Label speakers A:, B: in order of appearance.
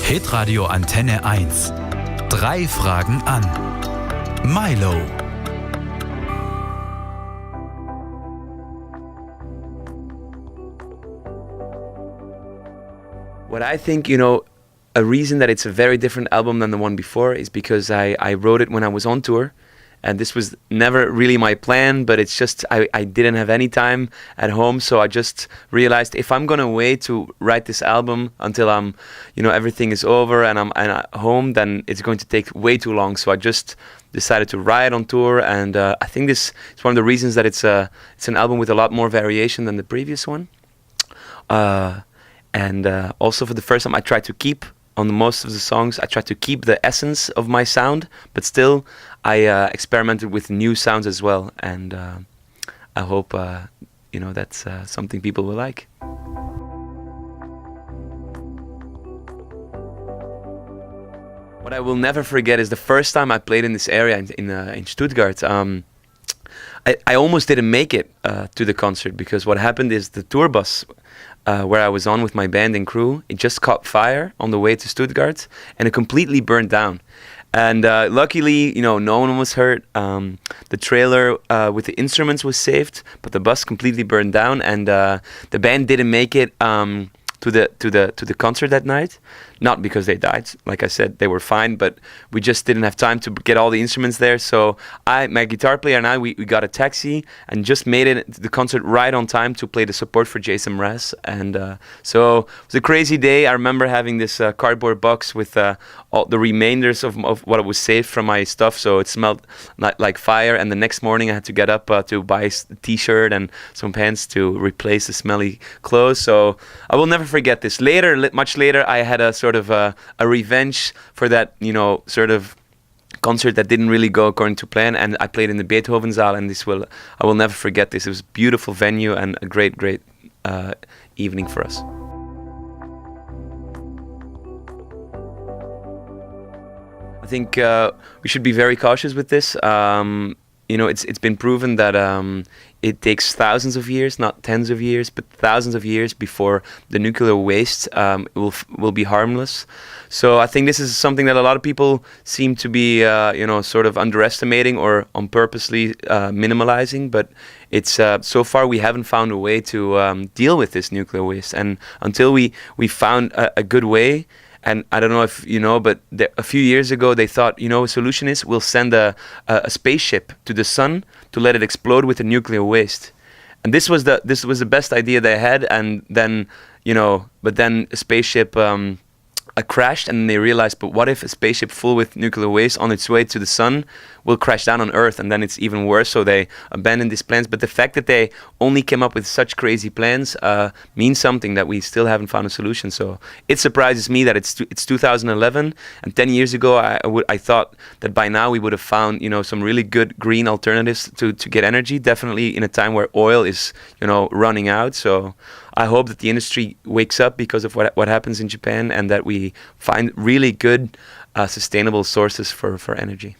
A: Hitradio Antenne 1. Drei Fragen an. Milow.
B: What I think, a reason that it's a very different album than the one before is because I wrote it when I was on tour. And this was never really my plan, but it's just I didn't have any time at home, so I just realized if I'm gonna wait to write this album until I'm, everything is over and I'm at home, then it's going to take way too long. So I just decided to write on tour, and I think this is one of the reasons that it's an album with a lot more variation than the previous one. And also for the first time, I tried to keep on most of the songs. I tried to keep the essence of my sound, but still I experimented with new sounds as well, and I hope that's something people will like. What I will never forget is the first time I played in this area in Stuttgart. I almost didn't make it to the concert, because what happened is the Tourbus where I was on with my band and crew, it just caught fire on the way to Stuttgart, and it completely burned down. And luckily, no one was hurt. The trailer with the instruments was saved, but the bus completely burned down, and the band didn't make it to the concert that night. Not because they died, like I said, they were fine, but we just didn't have time to get all the instruments there. So my guitar player and I, we got a taxi and just made it to the concert right on time to play the support for Jason Mraz. And so it was a crazy day. I remember having this cardboard box with all the remainders of what was saved from my stuff, so it smelled like fire. And the next morning I had to get up to buy a t-shirt and some pants to replace the smelly clothes. So I will never forget this. Much later, I had a sort of a revenge for that, sort of concert that didn't really go according to plan, and I played in the Beethovenzaal, and I will never forget this. It was a beautiful venue and a great evening for us. I think we should be very cautious with this. It's been proven that it takes thousands of years, not tens of years, but thousands of years before the nuclear waste will be harmless. So I think this is something that a lot of people seem to be, sort of underestimating or on purposely minimalizing. But it's so far we haven't found a way to deal with this nuclear waste, and until we found a good way. And I don't know if you know, but a few years ago they thought, a solution is we'll send a spaceship to the sun to let it explode with the nuclear waste. And this was the best idea they had. And then, but then a spaceship crashed, and they realized, but what if a spaceship full with nuclear waste on its way to the sun will crash down on Earth, and then it's even worse. So they abandoned these plans. But the fact that they only came up with such crazy plans means something, that we still haven't found a solution. So it surprises me that it's 2011, and 10 years ago I thought that by now we would have found some really good green alternatives to get energy, definitely in a time where oil is running out. So I hope that the industry wakes up because of what happens in Japan, and that we find really good sustainable sources for energy.